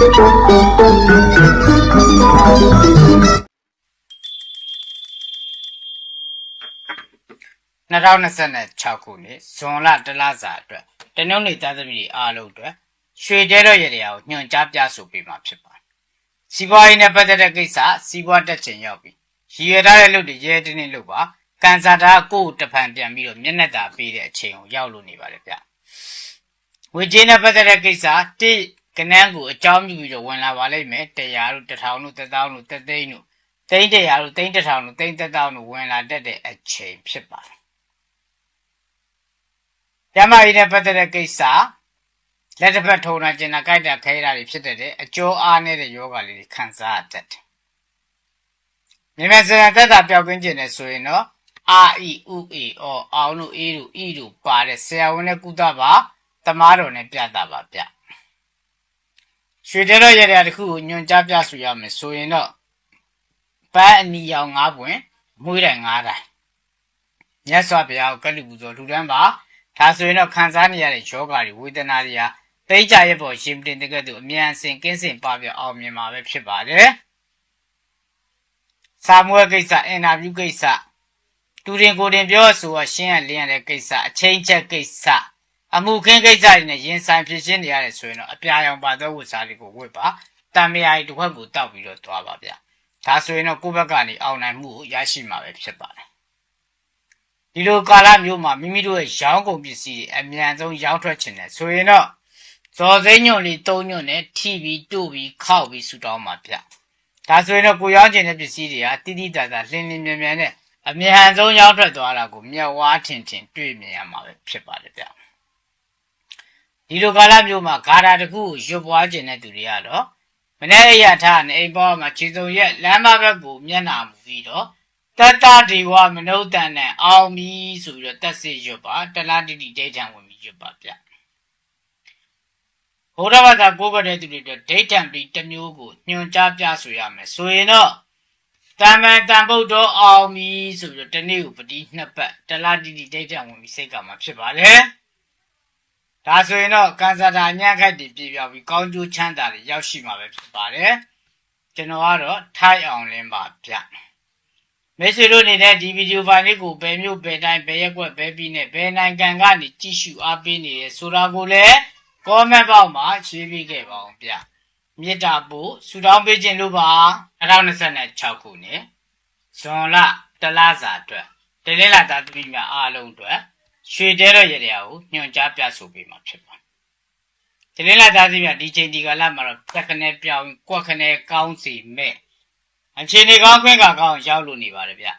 2026 ခုနှစ်ဇွန်လတလစာအတွက်တနင်္ဂနွေသားသမီးတွေအားလုံးအတွက်ရွှေတဲတော်ရတရားကိုညွှန်ကြားပြဆိုပေးမှာဖြစ်ပါတယ်။စီးပွားရေးနဲ့ပတ်သက်တဲ့ကိစ္စစီးပွားတက်ချင်ရောက်ပြီးရည်ရွယ်ထားတဲ့လုပ်တွေရဲတင်းတင်းလုပ်ပါကန်စာတာကိုတဖန်ပြန်ပြီးတော့မျက်နှာသာပေးတဲ့အချိန်ကိုရောက်လို့နေပါတယ်ဗျ။ဝေချင်းနဲ့ပတ်သက်တဲ့ကိစ္စတိကနန်းကိုအကြောင်းပြုပြီးတော့ဝင်လာပါလိမ့်မယ်100တို့1000တို့1000တို့3သိန်းတို့300တို့31000တို့31000တို့ဝင်လာတတ်တဲ့အချိန်ဖြစ်ပါတယ်။ကျမကြီးနဲ့ပတ်သက်တဲ့ကိစ္စလက်တစ်ဖက်ထုံတာကျင်တာကြိုက်တာခဲတာတွေဖြစ်တဲ့အကျိုးအားနဲ့တဲ့ယောဂလေးတွေခံစားရတတ်တယ်။မြင်မဲ့စံသက်တာပျောက်ကင်းကျင်နေဆိုရင်တော့အာအီဥအေအောအောင်တို့အေးတို့ဤတို့ပါတဲ့ဆရာဝန်နဲ့ကုသပါတမားတော်နဲ့ပြတာပါဗျ။ရွှေတဲတော်ရတဲ့တစ်ခုကိုညွန်ကြားပြဆိုရမယ်ဆိုရင်တော့ပန်းအနီရောင်9ပွင့်မွေးတိုင်9တိုင်မြတ်စွာဘုရားကိုကလူပူဇော်လူတန်းပါဒါဆိုရင်တော့ခံစားနေရတဲ့ယောဂတွေဝေဒနာတွေဟာသိကြရဲ့ပေါ်ရှင်တင်တဲ့ကဲ့သို့အမြန်ဆင်ကင်းစင်ပပြအောင်မြင်မှာပဲဖြစ်ပါတယ်။စာမွေးကိစ္စအင်တာဗျူးကိစ္စတူရင်ကိုတင်ပြောဆိုရှင်းရလင်းရတဲ့ကိစ္စအချင်းချက်ကိစ္စအမှုခင်းကိစ္စတွေနဲ့ရင်ဆိုင်ဖြစ်ရှင်းနေရတယ်ဆိုရင်တော့အပြာရောင်ပါသောဝတ်စားတွေကိုဝတ်ပါတံမြာရီတစ်ခွက်ကိုတောက်ပြီးတော့သွားပါဗျာ။ဒါဆိုရင်တော့ကိုယ့်ဘက်ကနေအောင်နိုင်မှုကိုရရှိမှာပဲဖြစ်ပါတယ်။ဒီလိုကာလမျိုးမှာမိမိတို့ရဲ့ရောင်းကုန်ပစ္စည်းတွေအမြန်ဆုံးရောင်းထွက်ချင်တယ်ဆိုရင်တော့ဇော်စိမ့်ညွန့်လေး၃ညွန့်နဲ့ထိပြီးတို့ပြီးခောက်ပြီးဆူတောင်းမှာဗျ။ဒါဆိုရင်တော့ကိုရောင်းချင်တဲ့ပစ္စည်းတွေဟာတိတိတတ်တာလင်းလင်းမြန်မြန်နဲ့အမြန်ဆုံးရောင်းထွက်သွားတာကိုမျက်ဝါးထင်ထင်တွေ့မြင်ရမှာပဲဖြစ်ပါတယ်ဗျ။ဒီလိုကာလမျိုးမှာဂါထာတစ်ခုကိုရွတ်ပွားခြင်းတဲ့သူတွေကတော့မနေ့ရထားနေအိမ်ပေါ်မှာခြေစုံရက်လမ်းမဘက်ကိုမျက်နှာမူပြီးတော့တတဒီဝမနုဿန်နဲ့အောင်ပြီးဆိုပြီးတော့တက်စစ်ရွတ်ပါတလားတိတိဒိဋ္ဌံဝင်ပြီးရွတ်ပါဗျဘုရားဘာသာကိုးကွယ်တဲ့သူတွေတော့ဒိဋ္ဌံပြီးတစ်မျိုးကိုညွှန်ကြားပြဆိုရမယ်ဆိုရင်တော့တမန်တန်ဗုဒ္ဓအောင်ပြီးဆိုပြီးတော့တနေ့ကိုပတိနှစ်ပတ်တလားတိတိဒိဋ္ဌံဝင်ပြီးစိတ်ကမှာဖြစ်ပါလေဒါဆိုရင်တော့ကန်စာတာညံ့ခတ်တည်ပြပြောက်ပြီးကောင်းကျိုးချမ်းသာတွေရောက်ရှိမှာပဲဖြစ်ပါတယ်ကျွန်တော်ကတော့ထိုက်အောင်လင်းပါဗျမိတ်ဆွေတို့နေတဲ့ဒီဗီဒီယိုဖိုင်လေးကိုဘယ်မျိုးဘယ်တိုင်းဘယ်ရက်ွက်ဘယ်ပြည်နဲ့ဘယ်နိုင်ငံကနေကြည့်ရှုအားပေးနေရဆိုတာကိုလည်း comment box မှာရေးပေးခဲ့ပါအောင်ဗျမေတ္တာပို့ဆုတောင်းပေးခြင်းလို့ပါ2026ခုနှစ်ဇွန်လတလစာအတွက်တလင်းလာသားသမီးများအားလုံးအတွက်ရွှေတဲတော်ရတရားကိုညွှန်ကြားပြဆိုပေးမှာဖြစ်ပါတယ်တလင်းလာသားသမီးများဒီချိန်ဒီကာလမှာတော့တက်ခနဲ့ပြောင်းကွက်ခနဲ့ကောင်းစီမဲ့အခြေအနေကောင်းခွင့်ကကောင်းရောက်လို့နေပါတယ်ဗျရည်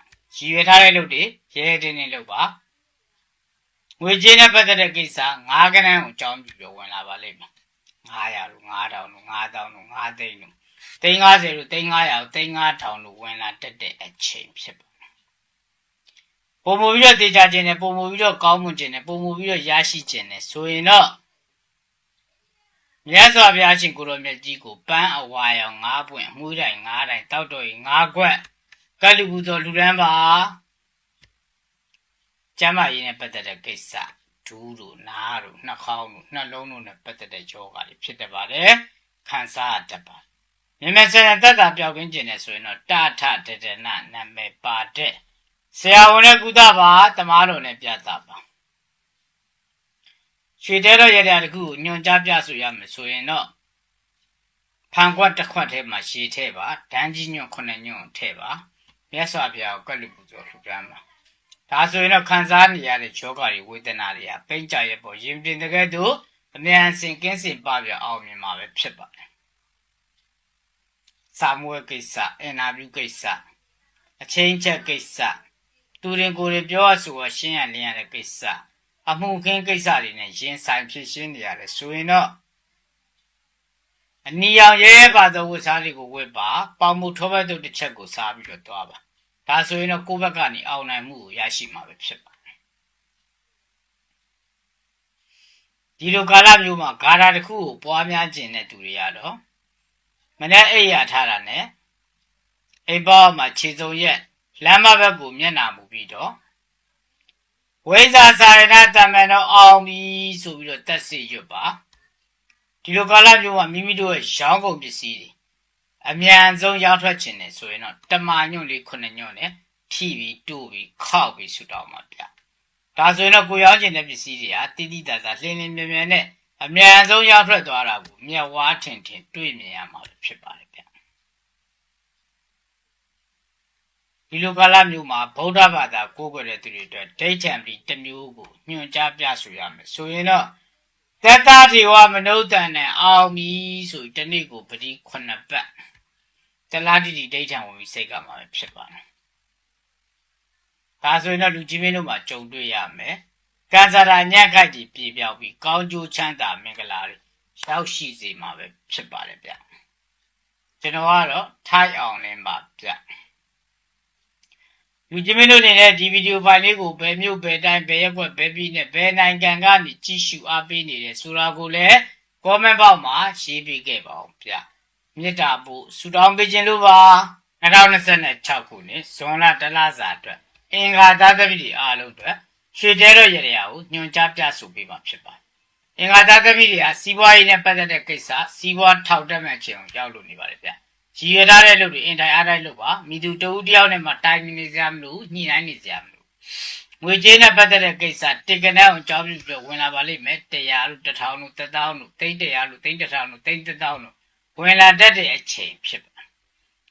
ရွယ်ထားတဲ့လုပ်တွေရဲတင်းတင်းလုပ်ပါငွေကြေးနဲ့ပတ်သက်တဲ့ကိစ္စ9ကနန်းကိုအကြောင်းပြုပြီးဝင်လာပါလိမ့်မယ်900လို့9000လို့9000လို့9သိန်းလို့350လို့350လို့35000လို့ဝင်လာတတ်တဲ့အချိန်ဖြစ်ပါတယ်ပုံမူပြီးတော့တေချာခြင်းနဲ့ပုံမူပြီးတော့ကောင်းမွန်ခြင်းနဲ့ပုံမူပြီးတော့ရရှိခြင်းနဲ့ဆိုရင်တော့မြတ်စွာဘုရားရှင်ကိုရောမြတ်ကြီးကိုပန်းအဝါရောင်9ပွင့်မှုတိုင်9တိုင်တောက်တော်ကြီး9ခွက်ကလူပူဇော်လူရန်ပါကျမ်းမာရေးနဲ့ပတ်သက်တဲ့ကိစ္စဒူးတို့နားတို့နှာခေါင်းတို့နှလုံးတို့နဲ့ပတ်သက်တဲ့ယောဂတွေဖြစ်တတ်ပါတယ်ခံစားတတ်ပါမြင်မဲ့စံသက်တာပျောက်ကင်းခြင်းနဲ့ဆိုရင်တော့တာထတဒနာနာမည်ပါတဲ့ဆရာဝန်နဲ့ကုသပါတမားတော်နဲ့ပြသပါရွှေတဲတော်ရတဲ့တခုကိုညွန်ကြားပြဆိုရမယ်ဆိုရင်တော့ဖန်ခွက်တစ်ခွက်ထဲမှာရှည်ထဲပါဒန်းကြီးညွန့်9ညွန့်ထဲပါမြတ်စွာဘုရားကိုကလူပူဇော်လှူဒါန်းပါဒါဆိုရင်တော့ခံစားနေရတဲ့ယောဂတွေဝေဒနာတွေဟာပိဋကရဲ့ပေါ်ရင်ပြင်တဲ့ကဲ့သို့အမြန်ဆင်ကင်းစင်ပပြအောင်မြင်မှာပဲဖြစ်ပါတယ်စာမွေးကိစ္စအင်တာဗျူးကိစ္စအချင်းချက်ကိစ္စတူရင်ကိုယ်တွေပြောဆိုရှင်းရလင်းရတဲ့ကိစ္စအမှုခင်းကိစ္စတွေနဲ့ရင်ဆိုင်ဖြစ်ရှင်းနေရတယ်ဆိုရင်တော့အနီရောင်ရဲပါသောဝတ်စားတွေကိုဝတ်ပါပေါင်မှုထောပတ်တုတ်တစ်ချက်ကိုစားပြီးတော့သွားပါဒါဆိုရင်တော့ကိုယ့်ဘက်ကနေအောင်နိုင်မှုကိုရရှိမှာပဲဖြစ်ပါတယ်ဒီလိုကာလမျိုးမှာဂါထာတစ်ခုကိုပွားများခြင်းတဲ့သူတွေကတော့မနေ့အိယာထားတာနဲ့အိမ်ပေါ်မှာခြေစုံရက်လမ်းမဘက်ကိုမျက်နှာမူပြီးတော့ဝိဇာစာရဏတမန်တော်အောင်ပြီဆိုပြီးတော့တက်စီရွတ်ပါ ဒီလိုကာလမျိုးမှာမိမိတို့ရဲ့ရောင်းကုန်ပစ္စည်းတွေအမြန်ဆုံးရောက်ထွက်ခြင်းနဲ့ဆိုရင်တော့တမာညွန့်လေး9ညွန့်နဲ့ထိပြီးတူပြီးခောက်ပြီးဆူတောင်းမှာဗျဒါဆိုရင်တော့ကိုရောင်းခြင်းတဲ့ပစ္စည်းတွေဟာတိတိတတ်တာလင်းလင်းမြန်မြန်နဲ့အမြန်ဆုံးရောက်ထွက်သွားတာကိုမျက်ဝါးထင်ထင်တွေ့မြင်ရမှာဖြစ်ပါတယ်ဗျဒီလိုကာလမျိုးမှာဗုဒ္ဓဘာသာကိုးကွယ်တဲ့သူတွေအတွက်ဒိဋ္ဌံပြီးတစ်မျိုးကိုညွှန်ကြားပြဆိုရမယ်ဆိုရင်တော့တတ္တထေဝမနုဿန်နဲ့အောင်ပြီဆိုဒီနေ့ကိုပတိ9ပတ်တလားတိတိဒိဋ္ဌံဝင်ပြီးစိတ်ကမှာဖြစ်ပါတယ်ဒါဆိုရင်တော့လူကြီးမင်းတို့မှာကြုံတွေ့ရမယ်ကံစားတာညံ့ခိုက်ပြီးပြေပြောက်ပြီးကောင်းကျိုးချမ်းသာမင်္ဂလာတွေရောက်ရှိစေမှာပဲဖြစ်ပါတယ်ဗျကျွန်တော်ကတော့ထိုက်အောင်လင်းပါဗျလူကြီးမင်းတို့အနေနဲ့ဒီဗီဒီယိုဖိုင်လေးကိုဘယ်မျိုးဘယ်တိုင်းဘယ်ရက်ွက်ဘယ်ပြည်နဲ့ဘယ်နိုင်ငံကနေကြည့်ရှုအားပေးနေတယ်ဆိုတာကိုလည်း comment box မှာရေးပေးခဲ့ပါဦးဗျမေတ္တာပို့ဆုတောင်းပေးခြင်းလို့ပါ2026ခုနှစ်ဇွန်လတလစာအတွက်အင်္ဂါသားသမီးတွေအားလုံးအတွက်ရွှေတဲတော်ရရကိုညွှန်ကြားပြဆိုပေးမှာဖြစ်ပါတယ်အင်္ဂါသားသမီးတွေကစီးပွားရေးနဲ့ပတ်သက်တဲ့ကိစ္စစီးပွားထောက်တက်မဲ့ခြင်းကိုရောက်လို့နေပါတယ်ဗျရည်ရထားတဲ့လူတွေအင်တိုင်းအားတိုင်းလို့ပါမိသူတဦးတယောက်နဲ့မှတိုင်နေကြမလို့ညှိနှိုင်းနေကြမလို့ငွေကြေးနဲ့ပတ်သက်တဲ့ကိစ္စတစ်ကနန်းအောင်ကြောင်းပြီးဝင်လာပါလိမ့်မယ်100လို့1000လို့1000လို့300လို့3000လို့3000လို့ဝင်လာတတ်တဲ့အချိန်ဖြစ်ပါ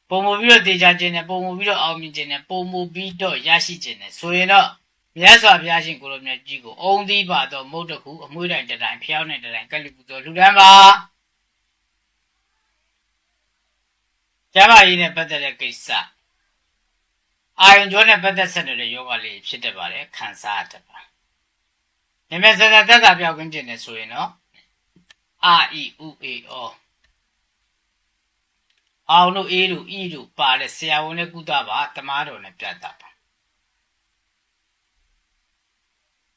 ပုံမူပြီးတော့တေချာခြင်းနဲ့ပုံမူပြီးတော့အောင်မြင်ခြင်းနဲ့ပုံမူပြီးတော့ရရှိခြင်းနဲ့ဆိုရင်တော့မြတ်စွာဘုရားရှင်ကိုလိုမြတ်ကြီးကိုအုံသီးပါတော့မုတ်တခုအမွှေးတိုင်းတတိုင်းဖျောင်းတဲ့တိုင်းကလိပူသောလူတန်းပါကျမ်းမာရေးနဲ့ပတ်သက်တဲ့ကိစ္စအာယုံကြောနဲ့ပတ်သက်ဆက်တဲ့ယောဂလေးဖြစ်တတ်ပါတယ်ခံစားရတတ်ပါနမစတဲ့သက်သာပြောက်ကင်းခြင်းနဲ့ဆိုရင်တော့အာအီဥအေအောအောင်တို့အေးတို့ဤတို့ပါတဲ့ဆရာဝန်နဲ့ကုသပါတမားတော်နဲ့ပြတ်တာပါ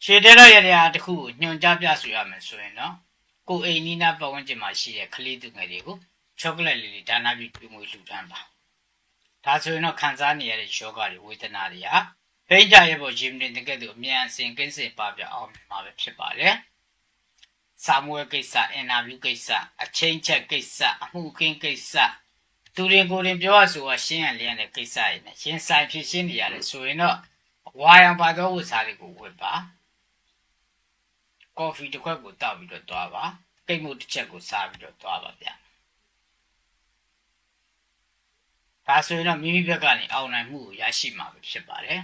ခြေတဲတော်ရတဲ့တခုကိုညွှန်ကြားပြဆိုရမယ်ဆိုရင်တော့ကိုအိမ်နီးနားပတ်ဝန်းကျင်မှာရှိတဲ့ကလေးသူငယ်တွေကိုချောကလက်လေးဒါနာပြီးပြုငွေလှူဒန်းပါဒါဆိုရင်တော့ခံစားနေရတဲ့ယောဂတွေဝေဒနာတွေဟာပိဋကရဲ့ပေါ်ဂျင်းတဲ့ကဲ့သို့အမြန်အစင်ကင်းစင်ပါပြအောင်မှာပဲဖြစ်ပါတယ်စာမွေးကိစ္စအင်တာဗျူးကိစ္စအချင်းချက်ကိစ္စအမှုခင်းကိစ္စသူတွေကိုယ်တင်ပြောရဆိုရှင်းရလျက်တဲ့ကိစ္စတွေနဲ့ရင်ဆိုင်ဖြစ်ရှင်းနေရတယ်ဆိုရင်တော့ဝါရောင်ပါသောဝတ်စားတွေကိုဝတ်ပါကော်ဖီတစ်ခွက်ကိုတောက်ပြီးတော့သွားပါကိတ်မှုတစ်ချက်ကိုစားပြီးတော့သွားပါဗျဒါဆိုရင်တော့မိမိဘက်ကနေအောင်နိုင်မှုကိုရရှိမှာဖြစ်ပါတယ်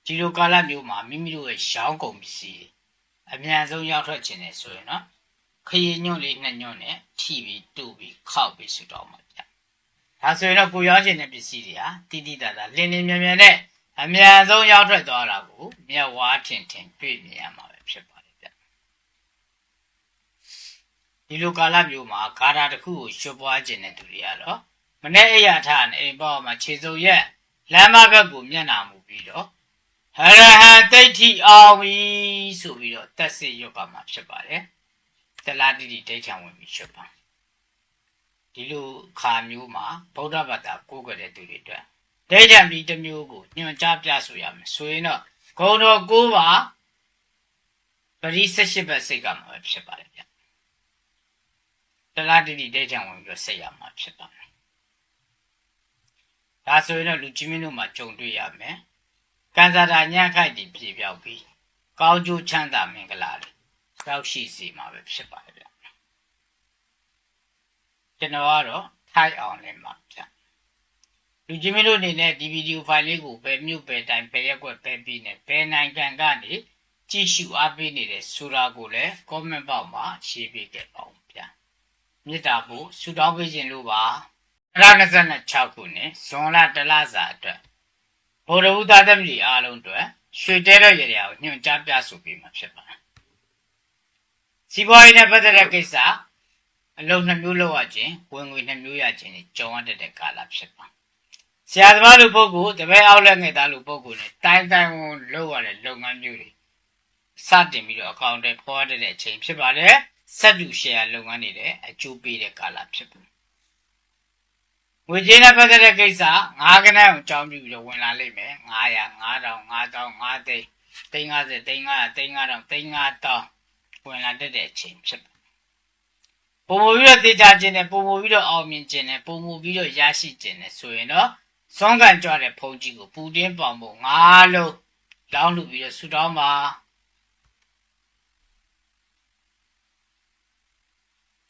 ဒီလိုကာလမျိုးမှာမိမိတို့ရဲ့ရောင်းကုန်ပစ္စည်းအမြန်ဆုံးရောက်ထွက်ခြင်းနဲ့ဆိုရင်တော့ခရီးညွန့်လေး2ညွန့်နဲ့ထိပြီးတူပြီးခောက်ပြီးဆူတောင်းမှာဗျဒါဆိုရင်တော့ကိုရောင်းခြင်းတဲ့ပစ္စည်းတွေဟာတိတိတတ်တာလင်းလင်းမြန်မြန်နဲ့အမြန်ဆုံးရောက်ထွက်သွားတာကိုမျက်ဝါးထင်ထင်တွေ့မြင်ရမှာဖြစ်ပါတယ်ဗျဒီလိုကာလမျိုးမှာဂါထာတစ်ခုကိုရွှတ်ပွားခြင်းတဲ့သူတွေကတော့မနေ့အရာထားနဲ့အိမ်ပေါ်မှာခြေစုပ်ရက်လမ်းမဘက်ကိုမျက်နှာမူပြီးတော့ဟရဟံတိဋ္ဌိအောင်ပြီဆိုပြီးတော့တက်စစ်ရွတ်ပါမှာဖြစ်ပါတယ်တလားတိတိဒိဋ္ဌံဝင်ပြီးရွတ်ပါဒီလိုခါမျိုးမှာဗုဒ္ဓဘာသာကိုးကွယ်တဲ့သူတွေအတွက်ဒိဋ္ဌံပြီးတစ်မျိုးကိုညွှန်ကြားပြဆိုရမယ်ဆိုရင်တော့ဂုဏ်တော်9ပါပရိ18ပတ်စိတ်ကမှာဖြစ်ပါတယ်ဗျတလားတိတိဒိဋ္ဌံဝင်ပြီးစိတ်ရမှာဖြစ်ပါတယ်ဒါဆိုရင်တော့လူကြီးမင်းတို့မှာကြုံတွေ့ရမယ်ကံစားတာညံ့ခိုက်ပြီးပြေပြောက်ပြီးကောင်းကျိုးချမ်းသာမင်္ဂလာတွေရောက်ရှိစေမှာပဲဖြစ်ပါတယ်ဗျကျွန်တော်ကတော့ထိုက်အောင်လင်းပါဗျလူကြီးမင်းတို့အနေနဲ့ဒီဗီဒီယိုဖိုင်လေးကိုဘယ်မြို့ဘယ်တိုင်းဘယ်ရက်ွက်ဘယ်ပြည်နဲ့ဘယ်နိုင်ငံကနေကြည့်ရှုအားပေးနေတယ်ဆိုတာကိုလည်း comment box မှာရေးပေးခဲ့ပါဦးဗျမေတ္တာပို့ဆုတောင်းပေးခြင်းလို့ပါ2026ခုနှစ်ဇွန်လတလစာအတွက်ဗုဒ္ဓဦးသားသမီးအားလုံးအတွက်ရွှေတဲတော်ရရကိုညွှန်ကြားပြဆိုပေးမှာဖြစ်ပါတယ်စီးပွားရေးနဲ့ပတ်သက်တဲ့ကိစ္စအလုံး2မျိုးလောက်ရခြင်းဝင်ငွေ2မျိုးရခြင်းကြုံရတဲ့ကာလဖြစ်ပါဆရာသမားလူပုဂ္ဂိုလ်တပည့်အောက်လက်ငယ်သားလူပုဂ္ဂိုလ်နဲ့တိုင်းဝန်လုပ်ရတဲ့လုပ်ငန်းမျိုးတွေစတင်ပြီးတော့အကောင့်တွေပေါ်ရတဲ့အချိန်ဖြစ်ပါတယ်စက်တူရှယ်ယာလုပ်ငန်းတွေလည်းအကျိုးပေးတဲ့ကာလဖြစ်ပါတယ်ငွေကြေးနဲ့ပတ်သက်တဲ့ကိစ္စ9ကနန်းကိုကြောင်းပြီးတော့ဝင်လာလိမ့်မယ်900 9000 5000 5သိန်း350 350 35000 35000ဝင်လာတဲ့အချိန်ဖြစ် ပုံမူပြီးတော့တေချာခြင်းနဲ့ပုံမူပြီးတော့အောင်မြင်ခြင်းနဲ့ပုံမူပြီးတော့ရရှိခြင်းနဲ့ဆိုရင်တော့စွမ်းကန်ကြွတဲ့ဖုန်ကြီးကိုပူတင်းပေါင်ဖို့ငါလုံးလောင်းလူပြီးတော့ဆူတောင်းပါ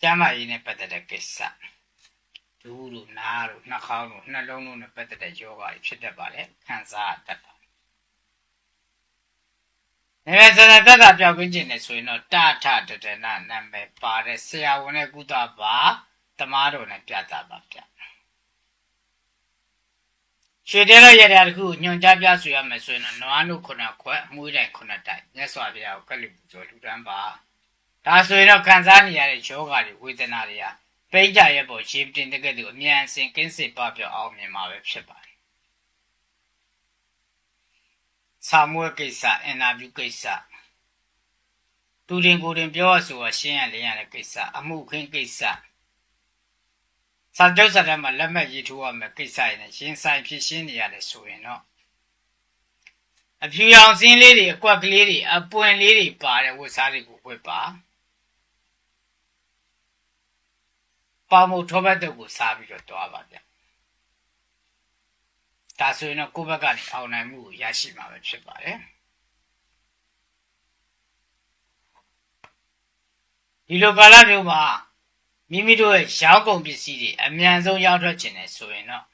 ကျမ်းမာရေးနဲ့ပတ်သက်တဲ့ကိစ္စဒူးတို့နားတို့နှာခေါင်းတို့နှလုံးတို့နဲ့ပတ်သက်တဲ့ယောဂါတွေဖြစ်တတ်ပါလေခံစားတတ်ပါနေရာစတဲ့တက်တာပြောင်းပြခြင်းနဲ့ဆိုရင်တော့တာထတတနာနာမည်ပါတဲ့ဆရာဝန်နဲ့ကုသပါတမားတော်နဲ့ပြတာပါဗျရွှေတဲရရတဲ့ခုညွန်ကြားပြဆွေရမယ်ဆိုရင်တော့နွားတို့ခုနှစ်ခွက်အမွှေးတိုင်ခုနှစ်တိုင်မြတ်စွာဘုရားကိုကလိပူဇော်လူတန်းပါဒါဆိုရင်တော့ခံစားနေရတဲ့ယောဂါတွေဝေဒနာတွေကပိဋကရဲ့ပေါ်ရှင်းတင်တဲ့ကဲ့သို့အမြန်စင်ကင်းစစ်ပပြောင်းအောင်မြင်မှာပဲဖြစ်ပါတယ်စာမွေးကိစ္စအင်တာဗျူးကိစ္စသူတင်ကိုယ်တင်ပြောရဆိုရှင်းရလင်းရတဲ့ကိစ္စအမှုခင်းကိစ္စစာချုပ်စာတမ်းမှာလက်မှတ်ရေးထိုးရမယ်ကိစ္စရင်းရင်ဆိုင်ဖြစ်ရှင်းနေရတယ်ဆိုရင်တော့အဖြူရောင်စင်းလေးတွေအကွက်ကလေးတွေအပွင့်လေးတွေပါတဲ့ဝတ်စားတွေကိုဝတ်ပါပေါင်မုတ်ထောပတ်တုပ်ကိုစားပြီးတော့တွားပါဗျဒါဆိုရင်တော့ကိုယ့်ဘက်ကနေအောင်နိုင်မှုကိုရရှိမှာပဲဖြစ်ပါတယ်ဒီလိုကာလမျိုးမှာမိမိတို့ရဲ့ရောင်းကုန်ပစ္စည်းတွေအမြန်ဆုံးရောက်ထွက်ခြင်းနဲ့ဆိုရင်တော့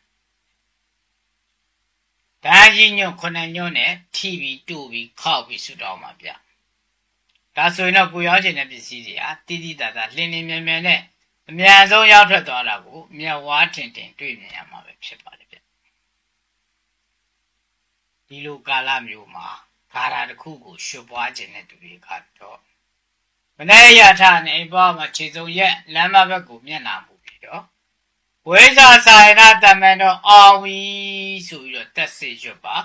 ဒါကြီးညွန့်ခုနှစ်ညွန့်နဲ့ထိပြီးတူပြီးခောက်ပြီးဆူတောင်းပါဗျဒါဆိုရင်တော့ကိုရောင်းခြင်းတဲ့ပစ္စည်းတွေဟာတိတိတတ်တာလင်းလင်းမြန်မြန်နဲ့အမြန်ဆုံးရောက်ထွက်သွားတာကိုမျက်ဝါးထင်ထင်တွေ့မြင်ရမှာပဲဖြစ်ပါတယ်ဗျဒီလိုကာလမျိုးမှာဂါရာတစ်ခုကိုရှုပ်ပွားခြင်းတဲ့သူတွေကတော့မနေ့ရထနဲ့အိမ်ပေါ်မှာခြေစုံရက်လမ်းမဘက်ကိုမျက်နှာမူပြီးတော့ဝိဇာဆိုင်နာတမန်တော်အောင်ဝီဆိုပြီးတော့တက်စေရွတ်ပါ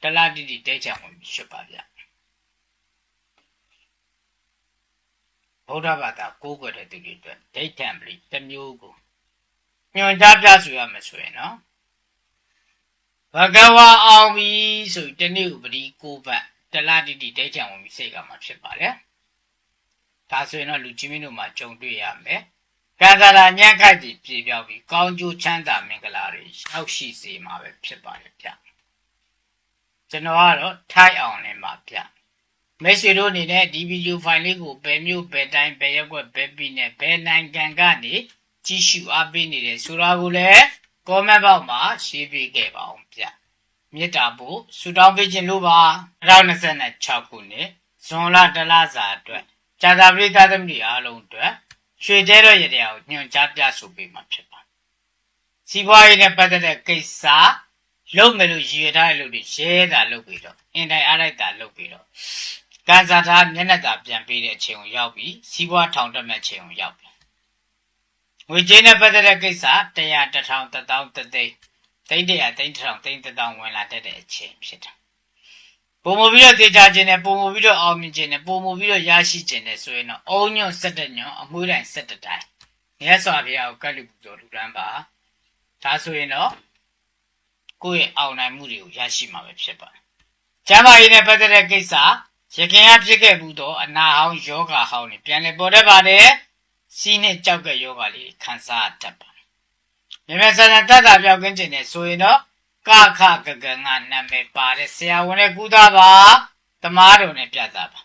တလားတိတိတဲချံဝင်ပြီးရွတ်ပါဗျဗုဒ္ဓဘာသာကိုးကွယ်တဲ့သူတွေအတွက်ဒိဋ္ဌံပရိတစ်မျိုးကိုညွှန်ကြားပြဆိုရမယ်ဆိုရင်နော်ဘဂဝါအောင်ဝီဆိုပြီးတနေ့ဥပဒီကိုးပတ်တလားတိတိတဲချံဝင်ပြီးစိတ်ကမှာဖြစ်ပါတယ်ဒါဆိုရင်တော့လူကြီးမင်းတို့မှာကြုံတွေ့ရမယ်။ကံစားလာညံ့ခိုက်ပြီးပြေပြောက်ပြီးကောင်းကျိုးချမ်းသာမင်္ဂလာတွေရောက်ရှိစေမှာပဲဖြစ်ပါတယ်ဗျ။ကျွန်တော်ကတော့ထိုက်အောင်လည်းမှာဗျ။မိတ်ဆွေတို့အနေနဲ့ဒီဗီဒီယိုဖိုင်လေးကိုဘယ်မျိုးဘယ်တိုင်းဘယ်ရက်ွက်ဘယ်ပြည်နဲ့ဘယ်နိုင်ငံကနေကြည့်ရှုအားပေးနေတယ်ဆိုတာကိုလည်း comment box မှာရေးပေးခဲ့ပါအောင်ဗျ။မေတ္တာပို့ဆုတောင်းပေးခြင်းလို့ပါ2026ခုနှစ်ဇွန်လတလစာအတွက်ဇာတာပရိသတ်သမီးအားလုံးအတွက်ရွှေတဲတော်ရတရားကိုညွှန်ကြားပြဆိုပေးမှာဖြစ်ပါတယ်။စီးပွားရေးနဲ့ပတ်သက်တဲ့ကိစ္စလုပ်မယ်လို့ရည်ရွယ်ထားတဲ့လူတွေရဲတာလုပ်ပြီးတော့အင်တိုင်းအားလိုက်တာလုပ်ပြီးတော့ကံစားထားမျက်နှာသာပြန်ပေးတဲ့အချိန်ကိုရောက်ပြီးစီးပွားထောင်တက်မဲ့ချိန်ကိုရောက်ပြီ။ငွေကြေးနဲ့ပတ်သက်တဲ့ကိစ္စ100 1000 1000 3000 သိန်း100 သိန်း1000 သိန်း1000ဝင်လာတဲ့အချိန်ဖြစ်တာပုံမပြီးတော့တေချာခြင်းနဲ့ပုံမပြီးတော့အောင်မြင်ခြင်းနဲ့ပုံမပြီးတော့ရရှိခြင်းနဲ့ဆိုရင်တော့အုံညွန့်17ညွန့်အမွှေးတိုင်း17တိုင်းမြတ်စွာဘုရားကိုကတ်လူပူဇော်လူတန်းပါဒါဆိုရင်တော့ကိုယ့်ရဲ့အောင်နိုင်မှုတွေကိုရရှိမှာပဲဖြစ်ပါတယ်ကျမ်းမာရေးနဲ့ပတ်သက်တဲ့ကိစ္စရခင်ကဖြစ်ခဲ့မှုတော့အနာဟောင်းယောဂဟောင်းတွေပြန်လည်ပေါ်တတ်ပါတယ်စီးနဲ့ကြောက်ကယောဂလေးခံစားတတ်ပါတယ်မြတ်ဆန္ဒတတ်တာပြောင်းကင်းခြင်းနဲ့ဆိုရင်တော့ကခကကငါနာမည်ပါတဲ့ဆရာဝန်နဲ့ကုသပါတမားတော်နဲ့ပြသပါ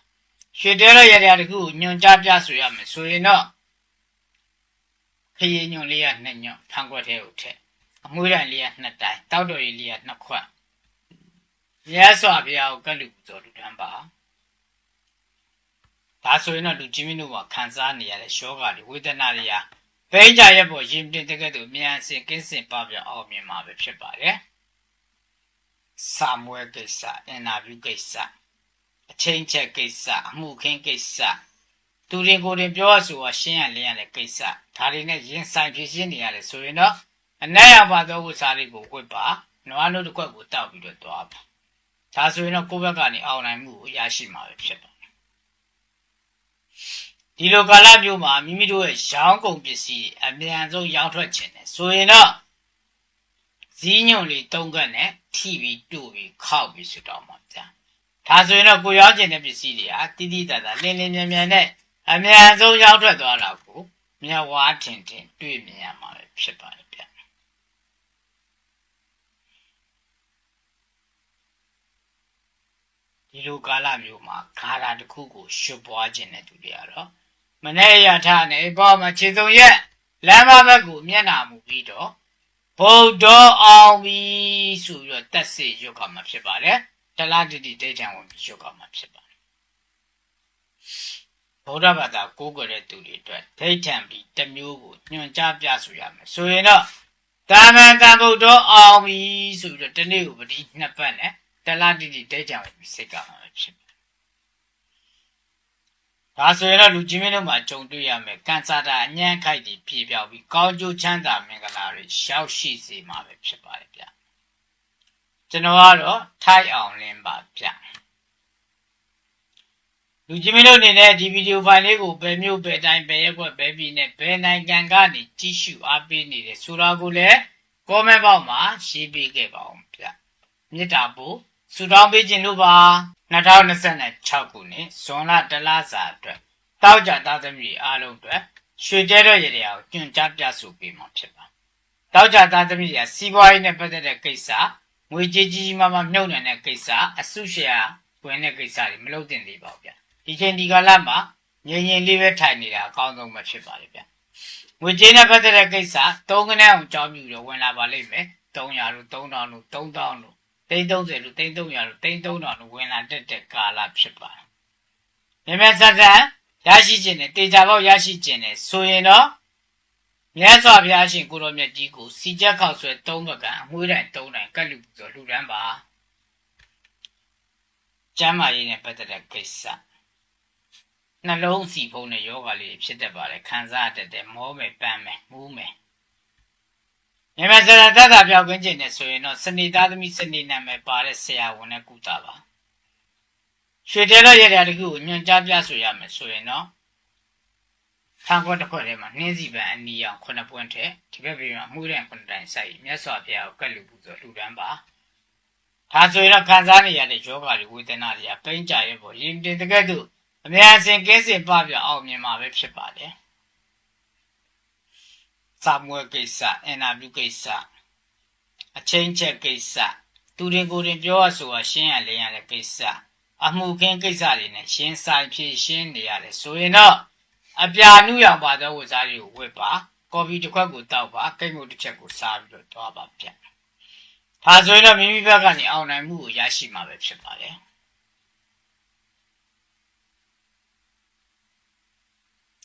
ရွှေတဲရရတဲ့တခုညွန်ကြားပြဆိုရမယ်ဆိုရင်တော့ခရီးညွန်လေးက2ညွန်ဖန်ခွက်ထဲကိုထည့်အမွှေးတိုင်လေးက2တိုင်တောက်တော်ကြီးလေးက2ခွက်မြတ်စွာဘုရားကိုကတ်လူပူဇော်လူတန်းပါဒါဆိုရင်တော့လူကြီးမင်းတို့ကခံစားနေရတဲ့ယောဂတွေဝေဒနာတွေဟာပိဋကရဲ့ပေါ်ရင်တင်တဲ့ကဲ့သို့မြန်စင်ကင်းစင်ပပြောင်းအောင်မြင်မှာပဲဖြစ်ပါတယ်စာမွေးကိစ္စအင်တာဗျူးကိစ္စအချင်းချက်ကိစ္စအမှုခင်းကိစ္စသူရင်ကိုယ်တင်ပြောရဆိုရှင်းရလင်းရတဲ့ကိစ္စဒါတွေနဲ့ရင်ဆိုင်ဖြစ်ရှင်းနေရတယ်ဆိုရင်တော့အနက်ရောက်ပါသောဝတ်စားလေးကိုဝတ်ပါနွားနို့တစ်ခွက်ကိုတောက်ပြီးတော့သွားပါဒါဆိုရင်တော့ကိုယ့်ဘက်ကနေအောင်နိုင်မှုကိုရရှိမှာပဲဖြစ်ပါတယ်ဒီလိုကာလမျိုးမှာမိမိတို့ရဲ့ရောင်းကုန်ပစ္စည်းအမြန်ဆုံးရောင်းထွက်ခြင်းနဲ့ဆိုရင်တော့ဇီးညွန့်လေး3ခက်နဲ့ထိပြီးတူပြီးခောက်ပြီးဆွတောင်းပါဗျာဒါဆိုရင်တော့ကိုရောင်းကျင်တဲ့ပစ္စည်းတွေဟာတိတိတတ်တာလင်းလင်းမြန်မြန်နဲ့အမြန်ဆုံးရောက်ထွက်သွားတာကို မျက်ဝါးထင်ထင်တွေ့မြင်ရမှာပဲဖြစ်ပါတယ်ဗျဒီလိုကာလမျိုးမှာခါရာတစ်ခုကိုရှုပ်ပွားခြင်းတဲ့သူတွေကတော့မနေ့ရထားနဲ့ဘောမှာခြေစုံရက်လမ်းမဘက်ကိုမျက်နှာမူပြီးတော့ဗုဒ္ဓအောင်ပြီဆိုပြီးတော့တက်စေရွတ်ကမှာဖြစ်ပါတယ်တလားတိတိဒိဋ္ဌံဝင်ပြီးရွတ်ကမှာဖြစ်ပါတယ်ဗုဒ္ဓဘာသာကိုးကွယ်တဲ့သူတွေအတွက်ဒိဋ္ဌံပြီးတစ်မျိုးကိုညွှန်ကြားပြဆိုရမယ်ဆိုရင်တော့တာမန်တန်ဗုဒ္ဓအောင်ပြီဆိုပြီးတော့တနေ့ကိုပတိနှစ်ပတ်နဲ့တလားတိတိဒိဋ္ဌံဝင်ပြီးစိတ်ကမှာဖြစ်ပါတယ်ဒါဆိုရင်တော့လူကြီးမင်းတို့မှာကြုံတွေ့ရမယ်ကန်ဆာတာအညံ့ခိုက်တွေပြေပြောက်ပြီးကောင်းကျိုးချမ်းသာမင်္ဂလာတွေရှောက်ရှိစေမှာပဲဖြစ်ပါတယ်ဗျကျွန်တော်ကတော့ထိုက်အောင်လင်းပါဗျလူကြီးမင်းတို့အနေနဲ့ဒီဗီဒီယိုဖိုင်လေးကိုဘယ်မျိုးဘယ်တိုင်းဘယ်ရက်ွက်ဘယ်ပြည်နဲ့ဘယ်နိုင်ငံကနေကြည့်ရှုအားပေးနေတယ်ဆိုတာကိုလည်း comment box မှာရေးပေးခဲ့ပါအောင်ဗျမြစ်တာပို့ဆူတောင်းပေးခြင်းလို့ပါ2026ခုနှစ်ဇွန်လတလစာအတွက်တောက်ကြသားသမီးအားလုံးအတွက်ရွှေကျဲတော့ရတဲ့အောင်ညွှန်ကြားပြဆိုပေးမှာဖြစ်ပါတောက်ကြသားသမီးရစီးပွားရေးနဲ့ပတ်သက်တဲ့ကိစ္စငွေကြေးကြီးကြီးမားမားမြုပ်နှံတဲ့ကိစ္စအစုရှယ်ယာဝင်တဲ့ကိစ္စတွေမလုပ်သင့်သေးပါဘူးဗျဒီချိန်ဒီကာလမှာငြိမ်ငြိမ်လေးပဲထိုင်နေတာအကောင်းဆုံးပဲဖြစ်ပါလေဗျငွေကြေးနဲ့ပတ်သက်တဲ့ကိစ္စ3ခနဲ့အောင်ကြောင်းပြပြီးတော့ဝင်လာပါလိမ့်မယ်300လို့3000လို့3000လို့30လို့300လို့3000လို့ဝင်လာတဲ့ကာလဖြစ်ပါတယ်မြဲဆက်ဆက်ရရှိခြင်းနဲ့တေချာပေါက်ရရှိခြင်းနဲ့ဆိုရင်တော့မြတ်စွာဘုရားရှင်ကိုရောမြတ်ကြီးကိုစီချက်ခောက်ဆွဲ3ဘက်ကအမွှေးတိုင်3တိုင်ကတ်လူဆိုလှူဒန်းပါကျမ်းမာရေးနဲ့ပတ်သက်တဲ့ကိစ္စနှလုံးစီဖုံးတဲ့ယောဂလေးဖြစ်တတ်ပါတယ်ခံစားတတ်တယ်မောမယ်ပန်းမယ်မူးမယ်မြတ်စွာဘုရားတတ်တာပြောင်းခွင့်ခြင်းနဲ့ဆိုရင်တော့စနေသားသမီးစနေနာမည်ပါတဲ့ဆရာဝန်နဲ့ကုသပါရွှေတဲတော့ရတဲ့တခုကိုညွှန်ကြားပြဆိုရမယ်ဆိုရင်တော့ထံခွက်တစ်ခွက်ထဲမှာနှင်းစီပန်အနီးအောင်9ပွင့်ထက်ဒီဘက်ပြင်မှာအမှုရန်9တိုင်စိုက်မြတ်စွာဘုရားကိုကတ်လူပူဆိုလှူဒန်းပါဒါဆိုရင်တော့ခံစားနေရတဲ့ယောဂတွေဝေဒနာတွေကပိန်းကြရဲ့ပေါ့ရင်တင်တကယ်သူအများအစင်ကင်းစင်ပပြအောင်မြင်မှာပဲဖြစ်ပါတယ်စာမွေးကိစ္စအင်တာဗျူးကိစ္စအချင်းချက်ကိစ္စသူရင်ကိုယ်ရင်ပြောရဆိုတာရှင်းရလင်းရတဲ့ကိစ္စအမှုခင်းကိစ္စတွေနဲ့ရှင်းဆိုင်ဖြည့်ရှင်းနေရတယ်ဆိုရင်တော့အပြာနုရောင်ပါသောဝတ်စားတွေကိုဝတ်ပါကော်ဖီတစ်ခွက်ကိုတောက်ပါကိတ်မုတ်တစ်ချက်ကိုစားပြီးတော့သွားပါဗျဒါဆိုရင်တော့မိမိဘက်ကနေအောင်နိုင်မှုကိုရရှိမှာပဲဖြစ်ပါတယ်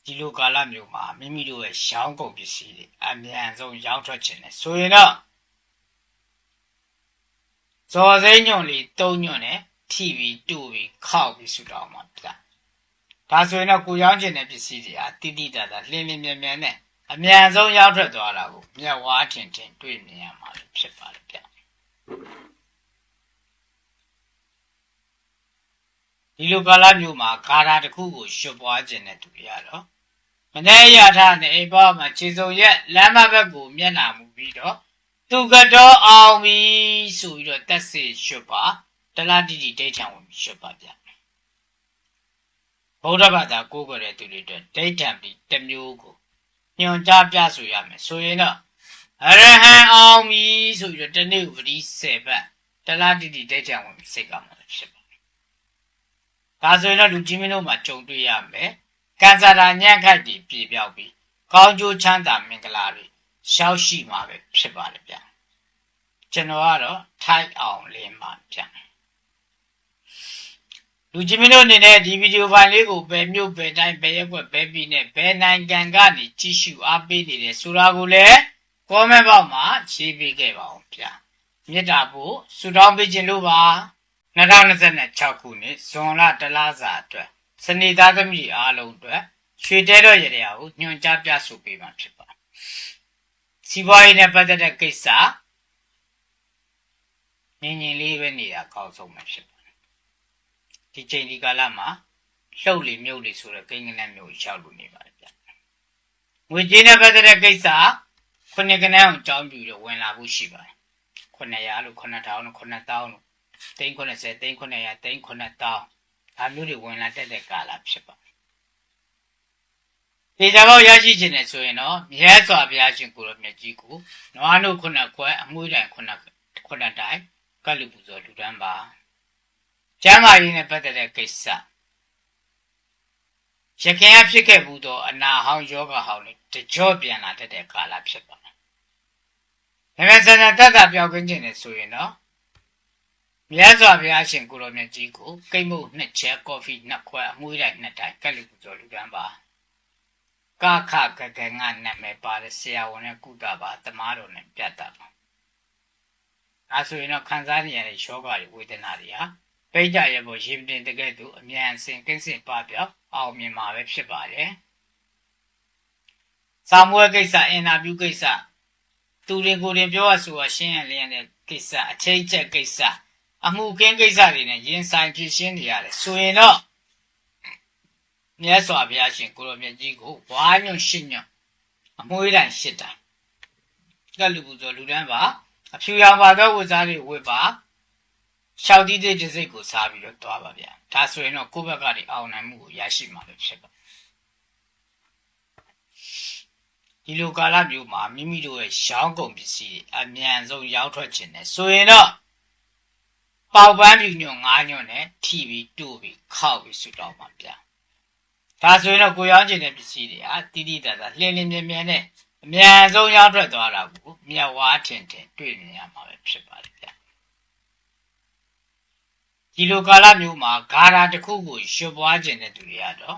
ဒီလိုကာလမျိုးမှာမိမိတို့ရဲ့ရောင်းကုန်ပစ္စည်းတွေအမြန်ဆုံးရောင်းထွက်ခြင်းနဲ့ဆိုရင်တော့ဇော်စိမ့်ညွန့်လေး3ညွန့်နဲ့ထိပြီးတူပြီးခောက်ပြီးဆူတောင်းမှာဗျဒါဆိုရင်တော့ကိုရောင်းခြင်းတဲ့ပစ္စည်းတွေဟာတိတိတတ်တာလင်းလင်းမြန်မြန်နဲ့အမြန်ဆုံးရောင်းထွက်သွားတာကိုမျက်ဝါးထင်ထင်တွေ့မြင်ရမှာဖြစ်ပါတယ်ဗျဒီလိုကာလမျိုးမှာကာရာတစ်ခုကိုရှုပ်ပွားခြင်းတဲ့သူတွေကတော့မနေ့ရထားနဲ့အိမ်ပေါ်မှာခြေစုံရက်လမ်းမဘက်ကိုမျက်နှာမူပြီးတော့သူကတော့အောင်ပြီဆိုပြီးတော့တက်စေရှုပ်ပါတလားတိတိဒိဋ္ဌံဝင်ပြီးရှုပ်ပါဗျဗုဒ္ဓဘာသာကိုးကွယ်တဲ့သူတွေအတွက်ဒိဋ္ဌံပြီးတစ်မျိုးကိုညွှန်ကြားပြဆိုရမယ်ဆိုရင်တော့အရဟံအောင်ပြီဆိုပြီးတော့တနေ့ကိုပတိ10ပတ်တလားတိတိဒိဋ္ဌံဝင်ပြီးစိတ်ကမှာဖြစ်ပါတယ်ဒါဆိုရင်တော့လူကြီးမင်းတို့မှာကြုံတွေ့ရမယ်ကန်ဆာတာညံ့ခိုက်တွေပြေပြောက်ပြီးကောင်းကျိုးချမ်းသာမင်္ဂလာတွေရှောက်ရှိမှာပဲဖြစ်ပါတယ်ဗျကျွန်တော်ကတော့ထိုက်အောင်လင်းပါဗျလူကြီးမင်းတို့အနေနဲ့ဒီဗီဒီယိုဖိုင်လေးကိုဘယ်မျိုးဘယ်တိုင်းဘယ်ရက်ွက်ဘယ်ပြည်နဲ့ဘယ်နိုင်ငံကနေကြည့်ရှုအားပေးနေတယ်ဆိုတာကိုလည်း comment box မှာရေးပေးခဲ့ပါအောင်ဗျမြစ်တာဖို့ဆူတောင်းပေးခြင်းလို့ပါ2026ခုနှစ်ဇွန်လတလစာအတွက်စနေသားသမီးအားလုံးအတွက်ရွှေတဲတော့ရတဲ့ကိုညွှန်ကြားပြဆိုပေးမှာဖြစ်ပါစီးပွားရေးနဲ့ပတ်သက်တဲ့ကိစ္စငြိမ်ငြိမ်လေးပဲနေတာအကောင်းဆုံးပဲဖြစ်ပါတယ်ဒီချိန်ဒီကာလမှာလှုပ်လေမြုပ်လေဆိုတဲ့ကိန်းကနန်းမျိုးရောက်လို့နေပါတယ်ဗျငွေကြေးနဲ့ပတ်သက်တဲ့ကိစ္စခုနှစ်ကနန်းအောင်ကြောင်းပြပြီးတော့ဝင်လာဖို့ရှိပါတယ်900လို့9000လို့9000လို့390 300 39000ဒါမျိုးတွေဝင်လာတဲ့ကာလဖြစ်ပါတယ် ဒေတာပေါက်ရရှိခြင်းနဲ့ဆိုရင်တော့မြဲစွာဘုရားရှင်ကိုရောမြတ်ကြီးကိုနွားနို့ခုနှစ်ခွဲအမွှေးတိုင်ခုနှစ်တိုင်ကလူပူဇော်လူတန်းပါကျမ်းမာရေးနဲ့ပတ်သက်တဲ့ကိစ္စရခင်အဖြစ်ခဲ့ဘူးတော့အနာဟောင်းယောဂဟောင်းတွေတကြော့ပြန်လာတတ်တဲ့ကာလဖြစ်ပါတယ်။ဒါပေမဲ့စံတတ်တာပြောင်းကင်းခြင်းနဲ့ဆိုရင်တော့မြတ်စွာဘုရားရှင်ကိုရောမြတ်ကြီးကိုကိတ်မုတ်နှစ်ချက်ကော်ဖီနှစ်ခွက်အမွှေးတိုင်နှစ်တိုင်ကလူပူဇော်လူတန်းပါကခကကငါနာမည်ပါတဲ့ဆရာဝန်နဲ့ကုသပါတမားတော်နဲ့ပြတ်တာပါအဲဆိုရင်တော့ခံစားနေရတဲ့ယောဂတွေဝေဒနာတွေဟာပိဋကရဲ့ဘောရေပြင်တကယ်သူအမြန်အစင်ကိစ္စပပြောက်အောင်မြင်မှာပဲဖြစ်ပါတယ်စာမွေးကိစ္စအင်တာဗျူးကိစ္စသူရင်ကိုယ်ပြောရဆိုရှင်းရလျက်တဲ့ကိစ္စအချိန်ချက်ကိစ္စအမှုကင်းကိစ္စတွေနဲ့ရင်ဆိုင်ဖြစ်ရှင်းနေရတယ်ဆိုရင်တော့မြတ်စွာဘုရားရှင်ကိုရောမြတ်ကြီးကိုဝါညွန့်ရှင်းညွန့်အမွှေးတိုင်ရှစ်တိုင်ကလူပူဇော်လူတန်းပါအဖြူရောင်ပါသောဝတ်စားတွေဝတ်ပါရှောက်တီးတဲ့စိတ်ကိုစားပြီးတော့သွားပါဗျာဒါဆိုရင်တော့ကိုယ့်ဘက်ကနေအောင်နိုင်မှုကိုရရှိမှာပဲဖြစ်ပါဒီလိုကာလမျိုးမှာမိမိတို့ရဲ့ရောင်းကုန်ပစ္စည်းအမြန်ဆုံးရောက်ထွက်ခြင်းနဲ့ဆိုရင်တော့ပေါက်ပန်းပြူညွန့်ငါးညွန့်နဲ့ထိပြီးတို့ပြီးခောက်ပြီးဆွတောင်းပါဗျာဒါဆိုရင်တော့ကိုရောင်းခြင်းတဲ့ပစ္စည်းတွေဟာတိတိတတ်တာလင်းလင်းမြဲမြဲနဲ့အမြန်ဆုံးရောက်ထွက်သွားတာကိုမြတ်ဝါထင်ထင်တွေ့မြင်ရမှာပဲဖြစ်ပါတယ်ဗျာဒီလိုကာလမျိုးမှာဂါရာတစ်ခုကိုရွှပွားခြင်းတဲ့သူတွေကတော့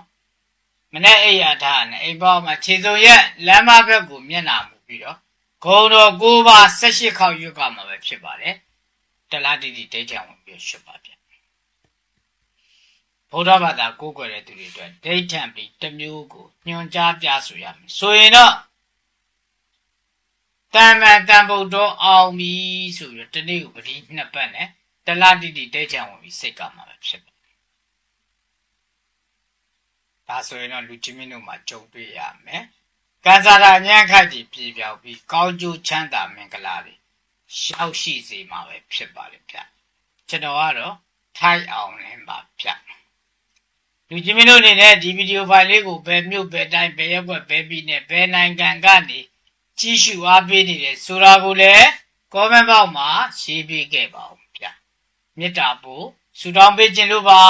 မနေ့အိယာထားနဲ့အိမ်ပေါမှာခြေစုံရက်လမ်းမဘက်ကိုမျက်နှာမူပြီးတော့ဂုံတော်9ပါး18ခေါက်ရွတ်ကမှာပဲဖြစ်ပါတယ်တလားတိတိဒိဋ္ဌံဝင်ပြီးရွတ်ပါဗျဗုဒ္ဓဘာသာကိုးကွယ်တဲ့သူတွေအတွက်ဒိဋ္ဌံပြီးတစ်မျိုးကိုညွှန်ကြားပြဆိုရမယ်ဆိုရင်တော့တမ္ပံတန်ဗုဒ္ဓအောင်ပြီဆိုပြီးတနေ့ကိုပတိနှစ်ပတ်နဲ့တလားတိတိဒိဋ္ဌံဝင်ပြီးစိတ်ကမှာပဲဖြစ်ပါဒါဆိုရင်တော့လူချင်းမင်းတို့မှာကြုံတွေ့ရမယ်ကံစားတာညံ့ခတ်ကြီးပြေပြောက်ပြီးကောင်းကျိုးချမ်းသာမင်္ဂလာတွေရှောက်ရှိစေမှာပဲဖြစ်ပါလေဗျကျွန်တော်ကတော့ထိုက်အောင်လင်းပါဗျလူချင်းမင်းတို့အနေနဲ့ဒီဗီဒီယိုဖိုင်လေးကိုဘယ်မြို့ဘယ်တိုင်းဘယ်ရက်ွက်ဘယ်ပြည်နယ်ဘယ်နိုင်ငံကနေကြည့်ရှုအားပေးနေတယ်ဆိုတာကိုလည်း comment box မှာရေးပေးခဲ့ပါဦးဗျမေတ္တာပို့ဆုတောင်းပေးခြင်းလို့ပါ